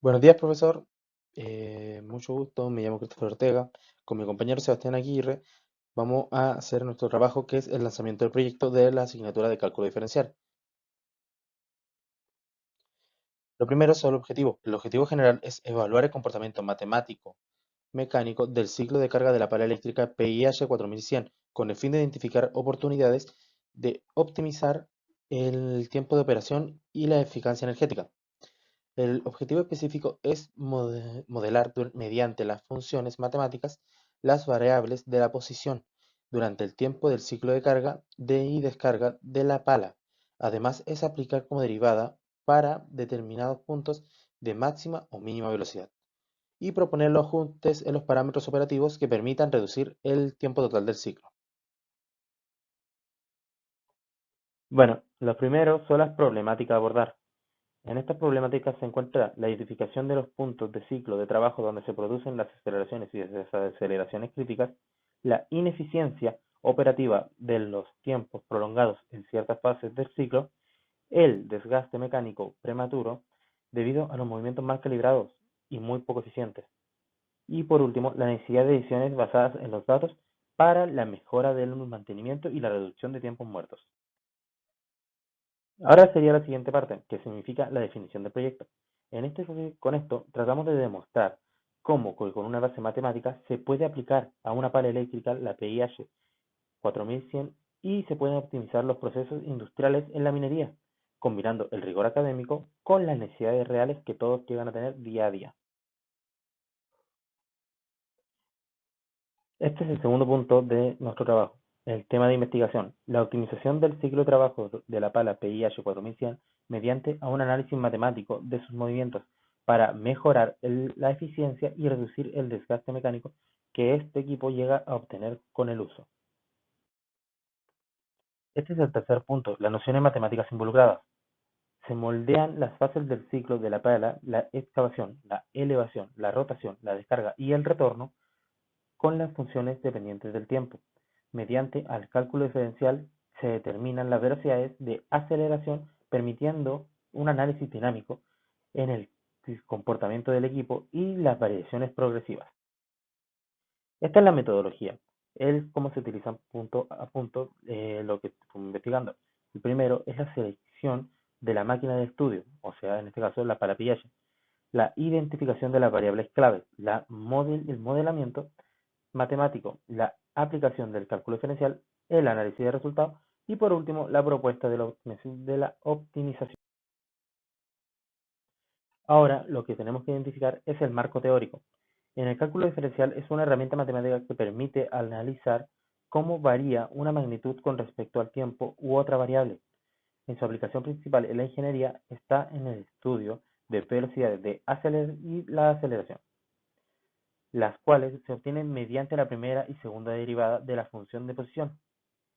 Buenos días, profesor. Mucho gusto, me llamo Christopher Ortega. Con mi compañero Sebastián Aguirre vamos a hacer nuestro trabajo que es el lanzamiento del proyecto de la asignatura de cálculo diferencial. Lo primero es el objetivo. El objetivo general es evaluar el comportamiento matemático mecánico del ciclo de carga de la pala eléctrica PIH 4100 con el fin de identificar oportunidades de optimizar el tiempo de operación y la eficacia energética. El objetivo específico es modelar mediante las funciones matemáticas las variables de la posición durante el tiempo del ciclo de carga y descarga de la pala. Además, es aplicar como derivada para determinados puntos de máxima o mínima velocidad y proponer los ajustes en los parámetros operativos que permitan reducir el tiempo total del ciclo. Bueno, lo primero son las problemáticas a abordar. En estas problemáticas se encuentra la identificación de los puntos de ciclo de trabajo donde se producen las aceleraciones y desaceleraciones críticas, la ineficiencia operativa de los tiempos prolongados en ciertas fases del ciclo, el desgaste mecánico prematuro debido a los movimientos mal calibrados y muy poco eficientes, y por último, la necesidad de decisiones basadas en los datos para la mejora del mantenimiento y la reducción de tiempos muertos. Ahora sería la siguiente parte, que significa la definición del proyecto. Con esto tratamos de demostrar cómo con una base matemática se puede aplicar a una pala eléctrica la PIH 4100 y se pueden optimizar los procesos industriales en la minería, combinando el rigor académico con las necesidades reales que todos llegan a tener día a día. Este es el segundo punto de nuestro trabajo, el tema de investigación, la optimización del ciclo de trabajo de la pala PIH 4100 mediante a un análisis matemático de sus movimientos para mejorar la eficiencia y reducir el desgaste mecánico que este equipo llega a obtener con el uso. Este es el tercer punto, las nociones matemáticas involucradas. Se moldean las fases del ciclo de la pala, la excavación, la elevación, la rotación, la descarga y el retorno con las funciones dependientes del tiempo. Mediante al cálculo diferencial se determinan las velocidades de aceleración, permitiendo un análisis dinámico en el comportamiento del equipo y las variaciones progresivas. Esta es la metodología, es cómo se utiliza punto a punto lo que estamos investigando. El primero es la selección de la máquina de estudio, o sea, en este caso la parapillaje, la identificación de las variables claves, el modelamiento matemático, la aplicación del cálculo diferencial, el análisis de resultados y por último la propuesta de la optimización. Ahora lo que tenemos que identificar es el marco teórico. En el cálculo diferencial es una herramienta matemática que permite analizar cómo varía una magnitud con respecto al tiempo u otra variable. En su aplicación principal en la ingeniería está en el estudio de velocidades y la aceleración, las cuales se obtienen mediante la primera y segunda derivada de la función de posición.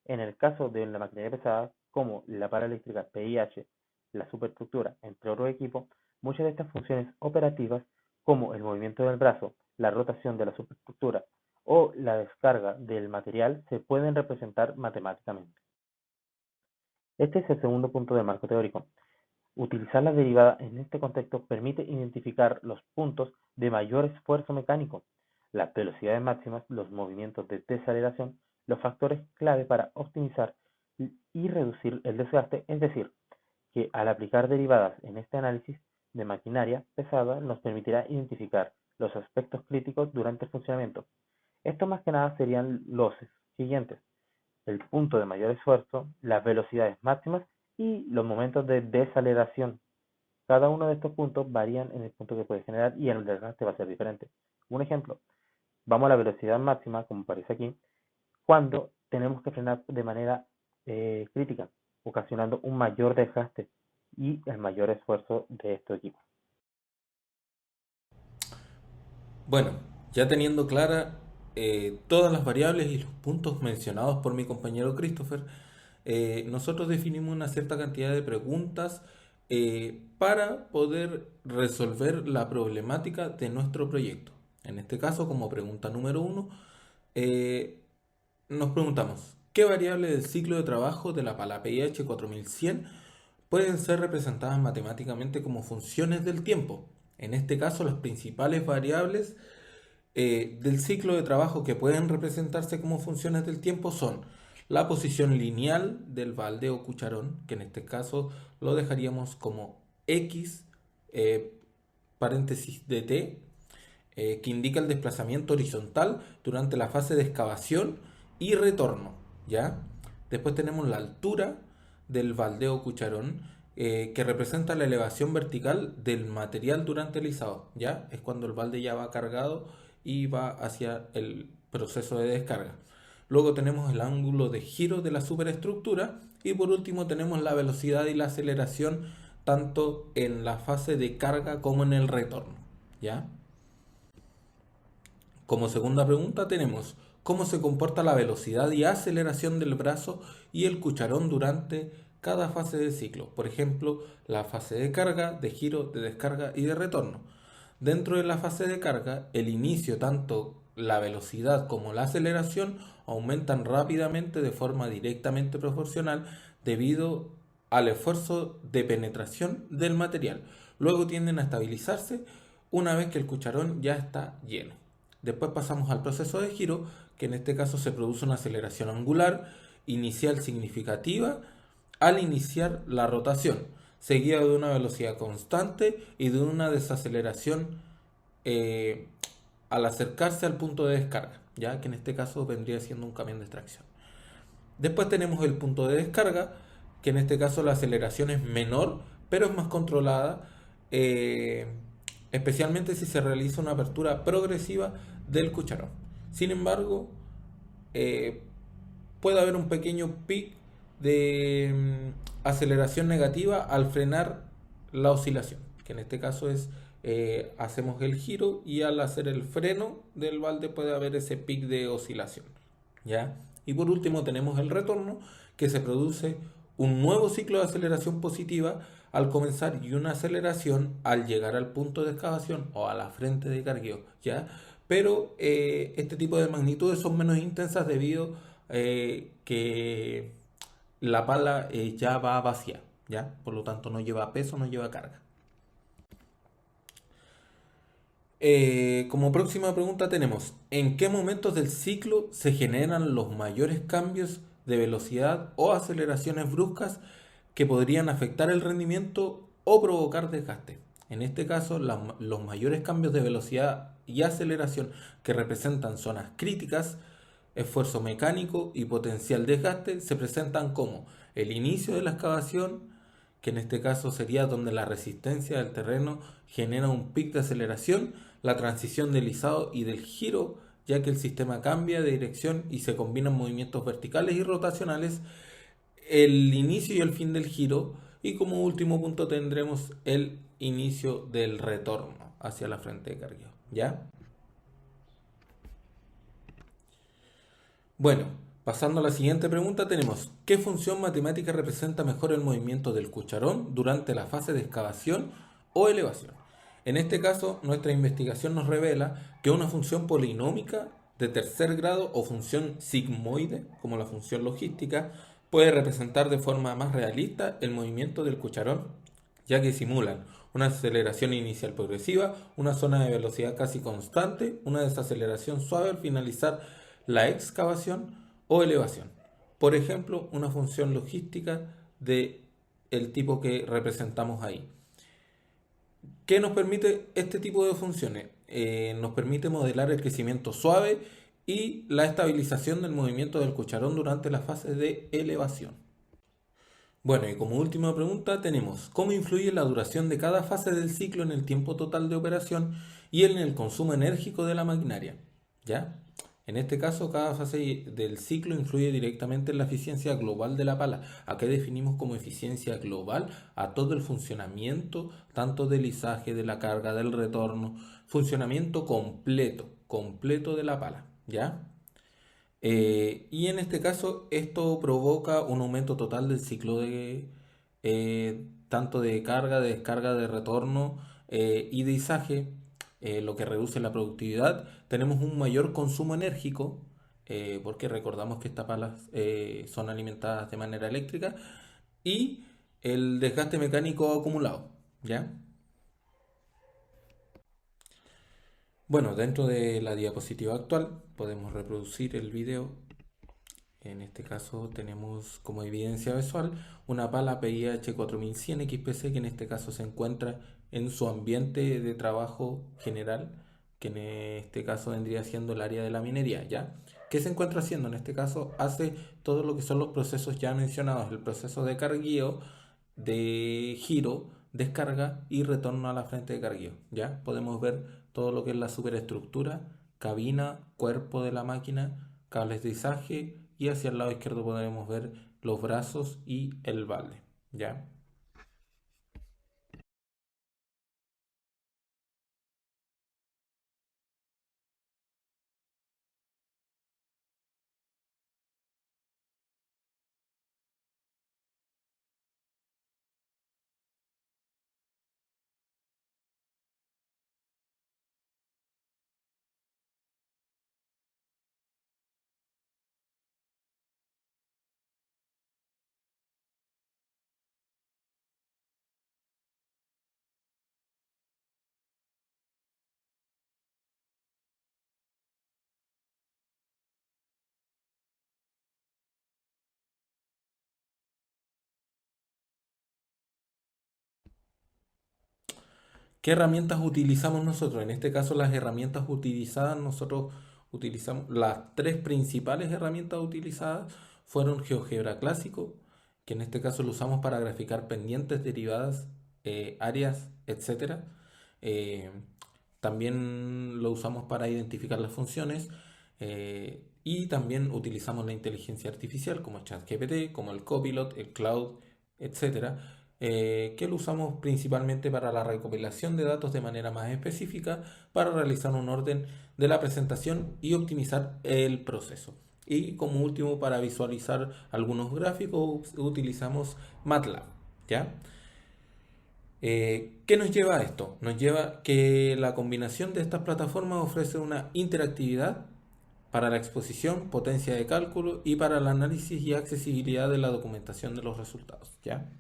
En el caso de la maquinaria pesada, como la pala eléctrica PIH, la superestructura, entre otros equipos, muchas de estas funciones operativas, como el movimiento del brazo, la rotación de la superestructura o la descarga del material, se pueden representar matemáticamente. Este es el segundo punto del marco teórico. Utilizar la derivada en este contexto permite identificar los puntos de mayor esfuerzo mecánico, las velocidades máximas, los movimientos de desaceleración, los factores clave para optimizar y reducir el desgaste, es decir, que al aplicar derivadas en este análisis de maquinaria pesada nos permitirá identificar los aspectos críticos durante el funcionamiento. Esto más que nada serían los siguientes: el punto de mayor esfuerzo, las velocidades máximas y los momentos de desaceleración. Cada uno de estos puntos varían en el punto que puede generar y el desgaste va a ser diferente. Un ejemplo, vamos a la velocidad máxima, como aparece aquí, cuando tenemos que frenar de manera crítica, ocasionando un mayor desgaste y el mayor esfuerzo de estos equipos. Bueno, ya teniendo clara todas las variables y los puntos mencionados por mi compañero Christopher, nosotros definimos una cierta cantidad de preguntas para poder resolver la problemática de nuestro proyecto. En este caso, como pregunta número uno, eh, nos preguntamos, ¿qué variables del ciclo de trabajo de la pala PIH 4100 pueden ser representadas matemáticamente como funciones del tiempo? En este caso, las principales variables del ciclo de trabajo que pueden representarse como funciones del tiempo son la posición lineal del balde o cucharón, que en este caso lo dejaríamos como X eh, paréntesis de T, que indica el desplazamiento horizontal durante la fase de excavación y retorno, ¿ya? Después tenemos la altura del baldeo cucharón, que representa la elevación vertical del material durante el izado, ¿ya? Es cuando el balde ya va cargado y va hacia el proceso de descarga. Luego tenemos el ángulo de giro de la superestructura y por último tenemos la velocidad y la aceleración tanto en la fase de carga como en el retorno, ¿ya? Como segunda pregunta tenemos cómo se comporta la velocidad y aceleración del brazo y el cucharón durante cada fase del ciclo. Por ejemplo, la fase de carga, de giro, de descarga y de retorno. Dentro de la fase de carga, el inicio, tanto la velocidad como la aceleración, aumentan rápidamente de forma directamente proporcional debido al esfuerzo de penetración del material. Luego tienden a estabilizarse una vez que el cucharón ya está lleno. Después pasamos al proceso de giro, que en este caso se produce una aceleración angular inicial significativa al iniciar la rotación, seguida de una velocidad constante y de una desaceleración eh, al acercarse al punto de descarga, ya que en este caso vendría siendo un camión de extracción. Después tenemos el punto de descarga, que en este caso la aceleración es menor, pero es más controlada, eh, especialmente si se realiza una apertura progresiva del cucharón. Sin embargo, eh, puede haber un pequeño pic de aceleración negativa al frenar la oscilación, que en este caso es hacemos el giro y al hacer el freno del balde puede haber ese pic de oscilación, ¿ya? Y por último tenemos el retorno, que se produce un nuevo ciclo de aceleración positiva al comenzar y una aceleración al llegar al punto de excavación o a la frente de cargueo, ¿ya? Pero este tipo de magnitudes son menos intensas debido que la pala ya va vacía, ¿ya? Por lo tanto no lleva peso, no lleva carga. Como próxima pregunta tenemos, ¿en qué momentos del ciclo se generan los mayores cambios de velocidad o aceleraciones bruscas que podrían afectar el rendimiento o provocar desgaste? En este caso, los mayores cambios de velocidad y aceleración que representan zonas críticas, esfuerzo mecánico y potencial desgaste se presentan como el inicio de la excavación, que en este caso sería donde la resistencia del terreno genera un pic de aceleración, la transición del izado y del giro, ya que el sistema cambia de dirección y se combinan movimientos verticales y rotacionales, el inicio y el fin del giro, y como último punto tendremos el inicio del retorno hacia la frente de cargueo, ¿ya? Bueno, pasando a la siguiente pregunta tenemos, ¿qué función matemática representa mejor el movimiento del cucharón durante la fase de excavación o elevación? En este caso, nuestra investigación nos revela que una función polinómica de tercer grado o función sigmoide, como la función logística, puede representar de forma más realista el movimiento del cucharón, ya que simulan una aceleración inicial progresiva, una zona de velocidad casi constante, una desaceleración suave al finalizar la excavación o elevación. Por ejemplo, una función logística de el tipo que representamos ahí. ¿Qué nos permite este tipo de funciones? Nos permite modelar el crecimiento suave y la estabilización del movimiento del cucharón durante la fase de elevación. Bueno, y como última pregunta tenemos, ¿cómo influye la duración de cada fase del ciclo en el tiempo total de operación y en el consumo enérgico de la maquinaria? ¿Ya? En este caso, cada fase del ciclo influye directamente en la eficiencia global de la pala. ¿A qué definimos como eficiencia global? A todo el funcionamiento, tanto del izaje, de la carga, del retorno, funcionamiento completo de la pala, ¿ya? Y en este caso, esto provoca un aumento total del ciclo de tanto de carga, de descarga, de retorno y de izaje, lo que reduce la productividad. Tenemos un mayor consumo enérgico, porque recordamos que estas palas son alimentadas de manera eléctrica, y el desgaste mecánico acumulado, ¿ya? Bueno, dentro de la diapositiva actual podemos reproducir el video. En este caso tenemos como evidencia visual una pala PIH 4100 XPC que en este caso se encuentra en su ambiente de trabajo general, que en este caso vendría siendo el área de la minería, ¿ya? ¿Qué se encuentra haciendo? En este caso hace todo lo que son los procesos ya mencionados, el proceso de carguío, de giro, descarga y retorno a la frente de carguío, ¿ya? Podemos ver todo lo que es la superestructura, cabina, cuerpo de la máquina, cables de izaje y hacia el lado izquierdo podremos ver los brazos y el balde, ¿ya? ¿Qué herramientas utilizamos nosotros? En este caso, las herramientas utilizadas, nosotros utilizamos las tres principales herramientas utilizadas fueron GeoGebra clásico, que en este caso lo usamos para graficar pendientes, derivadas, áreas, etcétera. Eh, También lo usamos para identificar las funciones y también utilizamos la inteligencia artificial como ChatGPT, como el Copilot, el Cloud, etcétera, que lo usamos principalmente para la recopilación de datos de manera más específica, para realizar un orden de la presentación y optimizar el proceso. Y como último, para visualizar algunos gráficos, utilizamos MATLAB, ¿ya? ¿Qué nos lleva a esto? Nos lleva que la combinación de estas plataformas ofrece una interactividad para la exposición, potencia de cálculo y para el análisis y accesibilidad de la documentación de los resultados, ¿ya?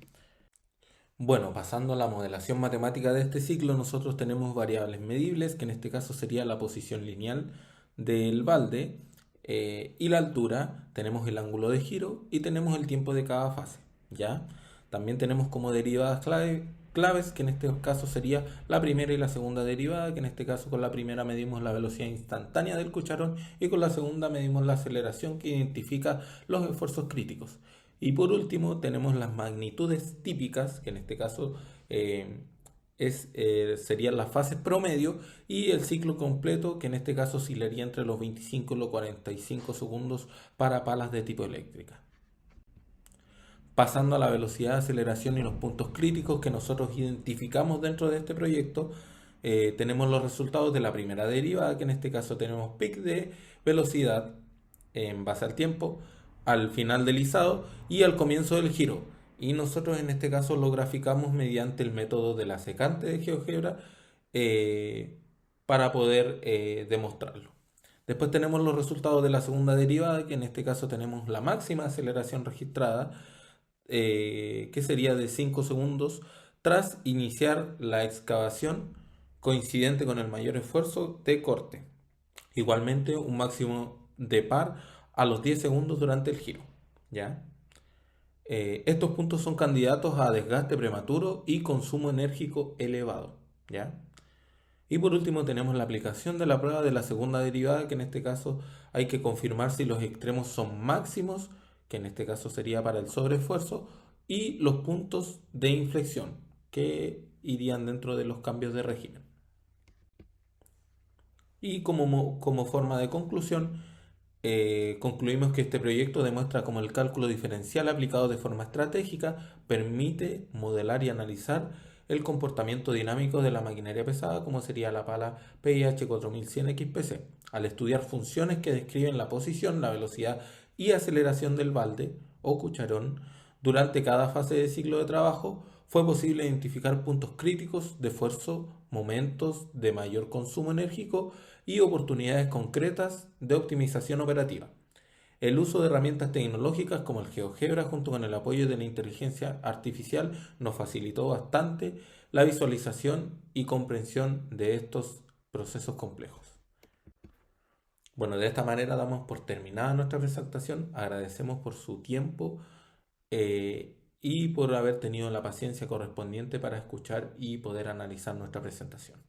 Bueno, pasando a la modelación matemática de este ciclo, nosotros tenemos variables medibles, que en este caso sería la posición lineal del balde y la altura, tenemos el ángulo de giro y tenemos el tiempo de cada fase, ¿ya? También tenemos como derivadas claves, que en este caso sería la primera y la segunda derivada, que en este caso con la primera medimos la velocidad instantánea del cucharón y con la segunda medimos la aceleración que identifica los esfuerzos críticos. Y por último tenemos las magnitudes típicas, que en este caso eh, serían las fases promedio, y el ciclo completo, que en este caso oscilaría entre los 25 y los 45 segundos para palas de tipo eléctrica. Pasando a la velocidad de aceleración y los puntos críticos que nosotros identificamos dentro de este proyecto, tenemos los resultados de la primera derivada, que en este caso tenemos pic de velocidad en base al tiempo, al final del izado y al comienzo del giro. Y nosotros en este caso lo graficamos mediante el método de la secante de GeoGebra eh, para poder demostrarlo. Después tenemos los resultados de la segunda derivada, que en este caso tenemos la máxima aceleración registrada, que sería de 5 segundos tras iniciar la excavación coincidente con el mayor esfuerzo de corte. Igualmente un máximo de par a los 10 segundos durante el giro, ¿ya? Estos puntos son candidatos a desgaste prematuro y consumo enérgico elevado, ¿ya? Y por último tenemos la aplicación de la prueba de la segunda derivada, que en este caso hay que confirmar si los extremos son máximos, que en este caso sería para el sobreesfuerzo, y los puntos de inflexión, que irían dentro de los cambios de régimen. Y como forma de conclusión, concluimos que este proyecto demuestra cómo el cálculo diferencial aplicado de forma estratégica permite modelar y analizar el comportamiento dinámico de la maquinaria pesada, como sería la pala PIH 4100 XPC, al estudiar funciones que describen la posición, la velocidad y aceleración del balde o cucharón durante cada fase de ciclo de trabajo. Fue posible identificar puntos críticos de esfuerzo, momentos de mayor consumo enérgico y oportunidades concretas de optimización operativa. El uso de herramientas tecnológicas como el GeoGebra junto con el apoyo de la inteligencia artificial nos facilitó bastante la visualización y comprensión de estos procesos complejos. Bueno, de esta manera damos por terminada nuestra presentación. Agradecemos por su tiempo y por haber tenido la paciencia correspondiente para escuchar y poder analizar nuestra presentación.